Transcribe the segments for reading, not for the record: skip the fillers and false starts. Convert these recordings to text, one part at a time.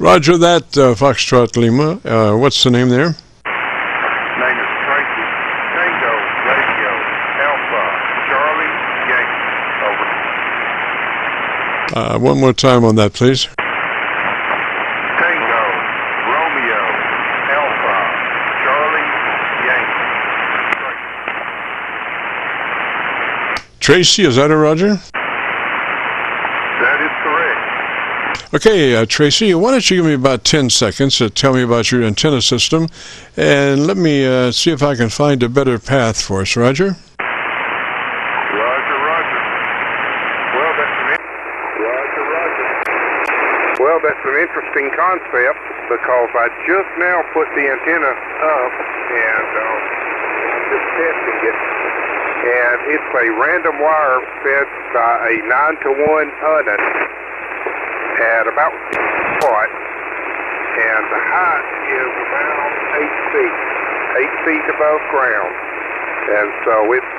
Roger that, Foxtrot Lima. What's the name there? Name is Tracy. Tango, Radio, Alpha, Charlie, Yankee. Over. One more time on that, please. Tango, Romeo, Alpha, Charlie, Yankee. Tracy, is that a Roger? That is correct. Okay, Tracy, why don't you give me about 10 seconds to tell me about your antenna system, and let me see if I can find a better path for us, Roger? Roger, Roger. Well, that's an interesting concept, because I just now put the antenna up, and just testing it, and it's a random wire fed by a 9-to-1 unit at about 6 watt, and the height is about 8 feet above ground, and so it's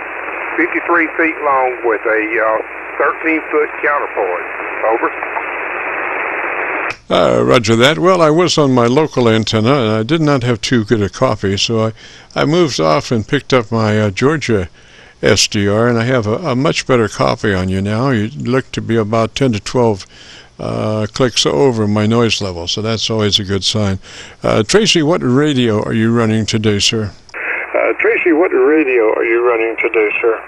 53 feet long with a 13-foot counterpart. Over. Roger that. Well, I was on my local antenna, and I did not have too good a copy, so I moved off and picked up my Georgia SDR, and I have a much better copy on you now. You look to be about 10 to 12 clicks over my noise level, so that's always a good sign. Tracy, what radio are you running today, sir? Tracy, what radio are you running today, sir?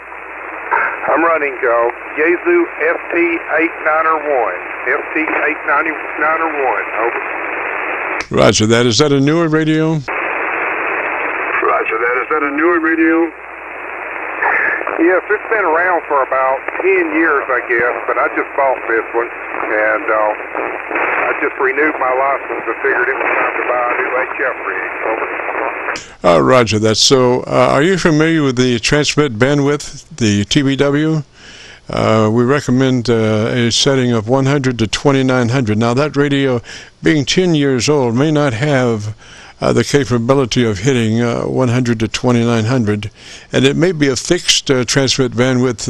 I'm running Yaesu FT-891. FT-891, over. Roger that. Is that a newer radio? Roger that. Is that a newer radio? Yes, it's been around for about 10 years, I guess, but I just bought this one, and I just renewed my license and figured it was time to buy a new HF rig. Over. Roger that. So, are you familiar with the transmit bandwidth, the TBW? We recommend a setting of 100 to 2900. Now, that radio, being 10 years old, may not have the capability of hitting 100 to 2900, and it may be a fixed transmit bandwidth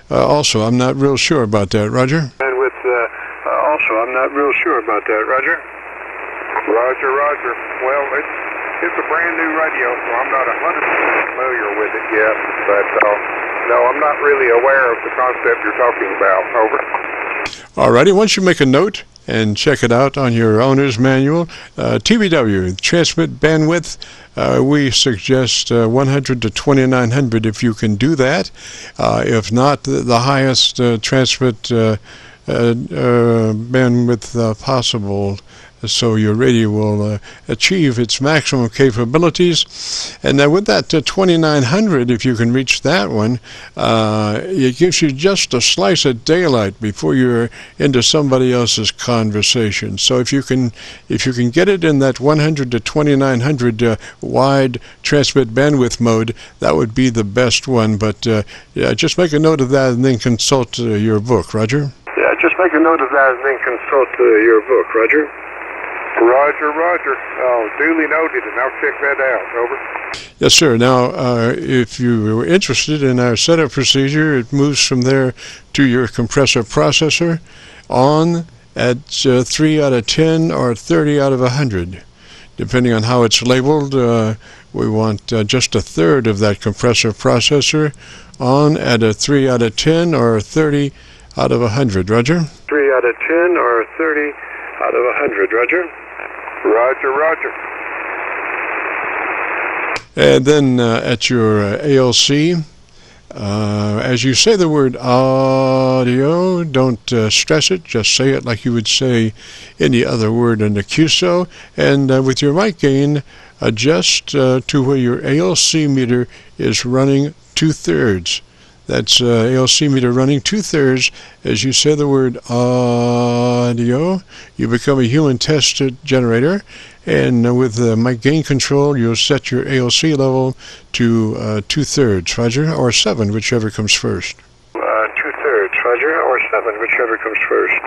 also. I'm not real sure about that, Roger. Bandwidth also, I'm not real sure about that, Roger. Roger. Well, it's a brand new radio, so I'm not 100% familiar with it yet, but no, I'm not really aware of the concept you're talking about. Over. Alrighty, once you make a note and check it out on your owner's manual, TBW, transmit bandwidth, we suggest 100 to 2900 if you can do that. If not, the highest transmit bandwidth possible, so your radio will achieve its maximum capabilities. And with that 2900, if you can reach that one, it gives you just a slice of daylight before you're into somebody else's conversation. So if you can get it in that 100 to 2900 wide transmit bandwidth mode, that would be the best one. But yeah, just make a note of that and then consult your book, Roger. Yeah, just make a note of that and then consult your book, Roger. Roger. Oh, duly noted, and I'll check that out. Over. Yes, sir. Now, if you were interested in our setup procedure, it moves from there to your compressor processor on at 3 out of 10 or 30 out of 100. Depending on how it's labeled, we want just a third of that compressor processor on at a 3 out of 10 or 30 out of 100. Roger? 3 out of 10 or 30 out of 100. Roger? Roger. And then at your ALC, as you say the word audio, don't stress it, just say it like you would say any other word in the QSO. And with your mic gain, adjust to where your ALC meter is running 2/3. That's ALC meter running 2/3. As you say the word audio, you become a human test generator, and with mic gain control, you'll set your ALC level to 2/3, Roger, or 7, whichever comes first. 2/3, Roger, or 7, whichever comes first.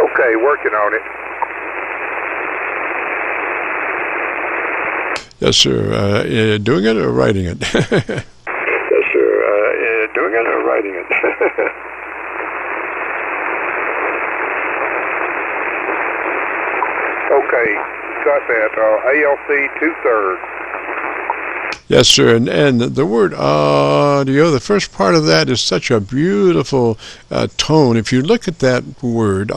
Okay, working on it. Yes, sir. Doing it or writing it? Yes, sir. got that ALC 2/3. Yes, sir. And the word audio, the first part of that is such a beautiful tone. If you look at that word,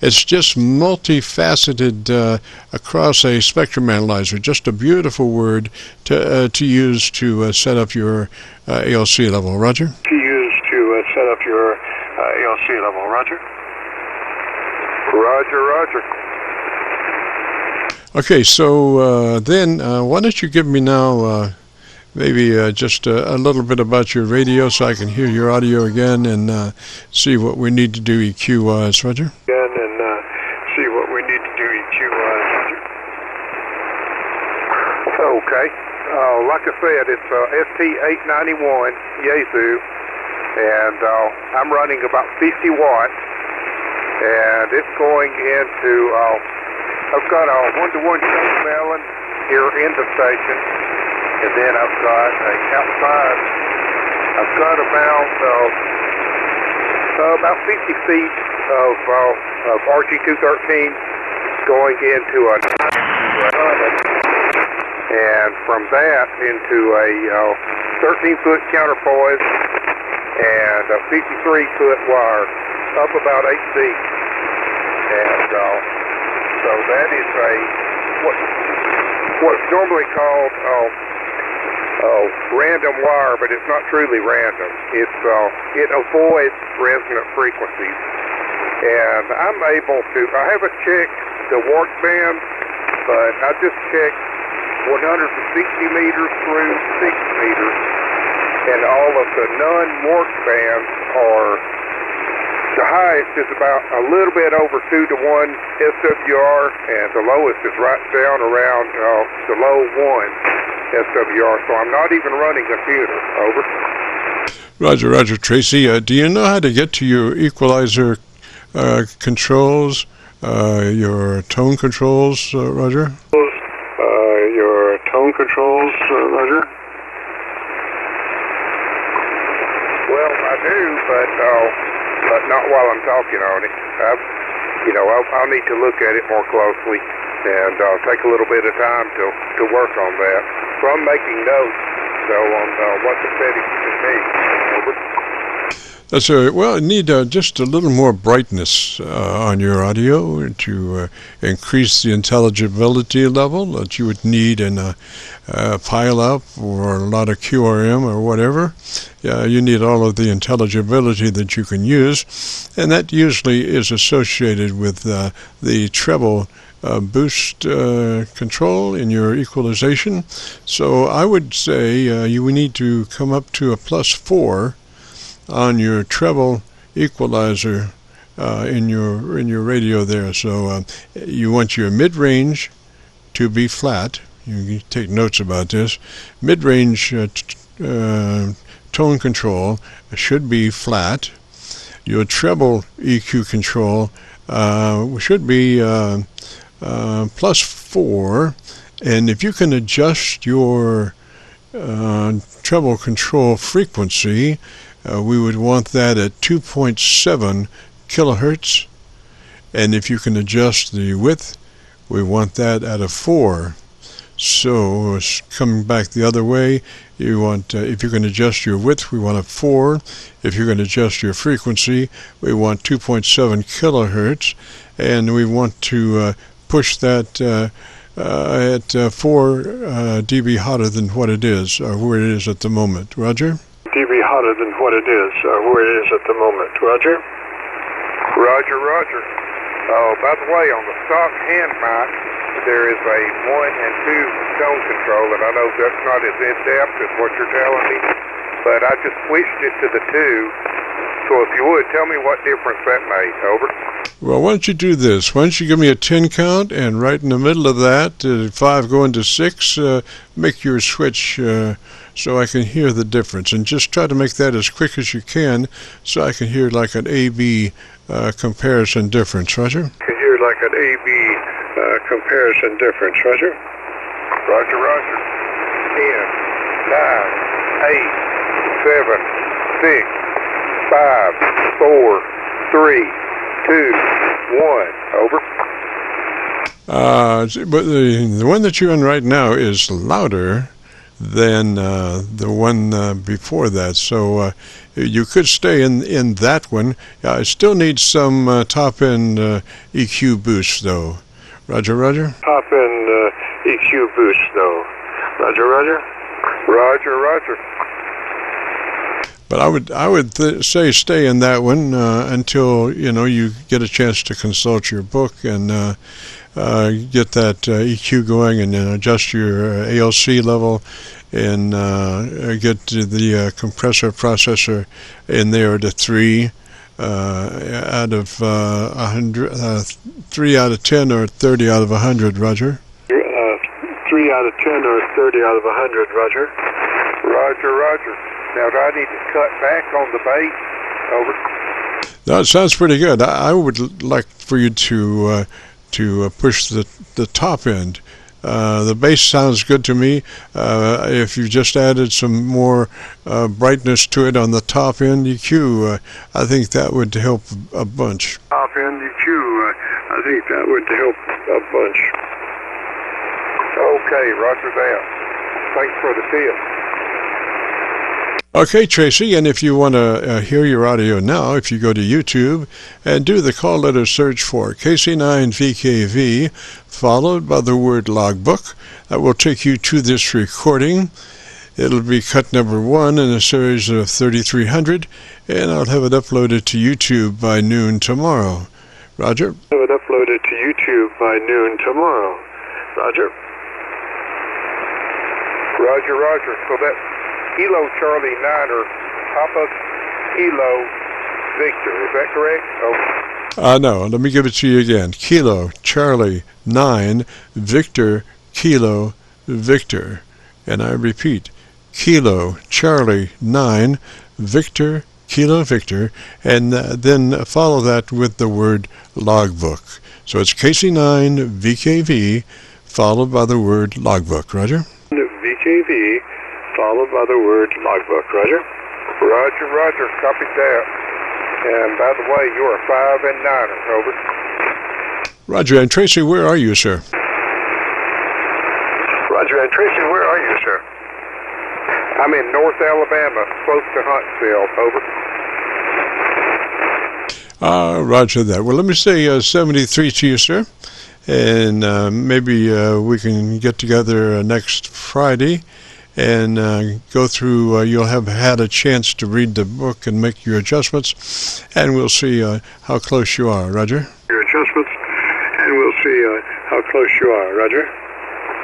it's just multifaceted across a spectrum analyzer. Just a beautiful word to use to set up your ALC level. Roger? To use to set up your ALC level. Roger? Roger, roger. Okay, so then why don't you give me now maybe just a little bit about your radio so I can hear your audio again and see what we need to do EQ-wise, Roger? Again and see what we need to do EQ-wise, Roger. Okay. Like I said, it's FT-891 Yaesu, and I'm running about 50 watts, and it's going into... I've got a 1-to-1 choke melon here in the station, and then I've got outside. I've got about 50 feet of RG213 going into a, and from that into a 13-foot counterpoise and a 53-foot wire up about 8 feet, and so that is what's normally called random wire, but it's not truly random. It avoids resonant frequencies, and I'm able to. I haven't checked the work band, but I just checked 160 meters through 6 meters, and all of the non-work bands are. The highest is about a little bit over 2-to-1 SWR, and the lowest is right down around the low 1 SWR, so I'm not even running a computer. Over. Roger, Roger, Tracy. Do you know how to get to your equalizer controls, your tone controls, Roger? Your tone controls, Roger? Well, I do, but not while I'm talking on it. I'll need to look at it more closely and take a little bit of time to work on that. So I'm making notes, on what the settings should be. Over. That's all right. Well, I need just a little more brightness on your audio to increase the intelligibility level that you would need in a pile-up or a lot of QRM or whatever. You need all of the intelligibility that you can use, and that usually is associated with the treble boost control in your equalization. So I would say you need to come up to a +4 on your treble equalizer in your radio there. So you want your mid-range to be flat. You take notes about this. Mid-range tone control should be flat. Your treble EQ control should be +4, and if you can adjust your treble control frequency, we would want that at 2.7 kilohertz, and if you can adjust the width, we want that at a 4. So coming back the other way, you want if you can adjust your width, we want a 4. If you can adjust your frequency, we want 2.7 kilohertz, and we want to push that at 4 dB hotter than what it is, or where it is at the moment. Roger? dB hotter than what it is, where it is at the moment. Roger? Roger, roger. By the way, on the stock hand mic, there is a 1 and 2 tone control, and I know that's not as in-depth as what you're telling me, but I just switched it to the 2. So if you would, tell me what difference that made. Over. Well, why don't you do this? Why don't you give me a 10 count, and right in the middle of that, 5 going to 6, make your switch so I can hear the difference. And just try to make that as quick as you can so I can hear like an A-B comparison difference. Roger? Can hear like an A-B comparison difference. Roger? Roger, roger. 10, 9, 8, 7, 6, 5, 4, 3, 2, 1. Over. But the one that you're in right now is louder than the one before that. So you could stay in that one. I still need some top-end EQ boost, though. Roger, roger. Top-end EQ boost, though. Roger, roger. Roger, roger. But I would say stay in that one until you get a chance to consult your book and get that EQ going and then adjust your ALC level and get the compressor processor in there to 3 out of 100, 3 out of 10 or 30 out of 100. Roger. 3 out of 10 or 30 out of 100. Roger. Roger, roger. Now, do I need to cut back on the bass? Over. That sounds pretty good. I would like for you to push the top end. The bass sounds good to me. If you just added some more brightness to it on the top end EQ, I think that would help a bunch. Top end EQ, I think that would help a bunch. Okay, roger that. Thanks for the tip. Okay, Tracy, and if you want to hear your audio now, if you go to YouTube and do the call letter search for KC9VKV, followed by the word logbook, that will take you to this recording. It'll be cut number 1 in a series of 3,300, and I'll have it uploaded to YouTube by noon tomorrow. Roger? Have it uploaded to YouTube by noon tomorrow. Roger. Roger, roger. So that's Kilo Charlie 9er, Papa Kilo Victor. Is that correct? Oh. No, let me give it to you again. Kilo Charlie 9 Victor Kilo Victor. And I repeat, Kilo Charlie 9 Victor Kilo Victor, and then follow that with the word logbook. So it's KC9VKV followed by the word logbook. Roger? VKV followed by the word logbook. Roger? Roger, roger. Copy that. And by the way, you're a 5 and 9er. Over. Roger. And Tracy, where are you, sir? Roger. And Tracy, where are you, sir? I'm in North Alabama, close to Huntsville. Over. Roger that. Well, let me say 73 to you, sir. And maybe we can get together next Friday and go through, you'll have had a chance to read the book and make your adjustments, and we'll see how close you are. Roger? Your adjustments, and we'll see how close you are. Roger?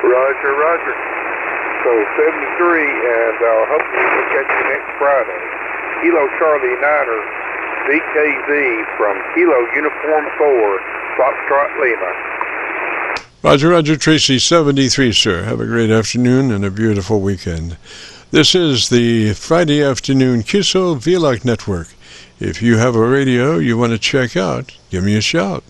Roger, roger. So 73, and hopefully we'll catch you next Friday. Kilo Charlie 9er, VKV from Kilo Uniform 4, Foxtrot Lima. Roger, roger, Tracy, 73, sir. Have a great afternoon and a beautiful weekend. This is the Friday afternoon Qso-Vlog Network. If you have a radio you want to check out, give me a shout.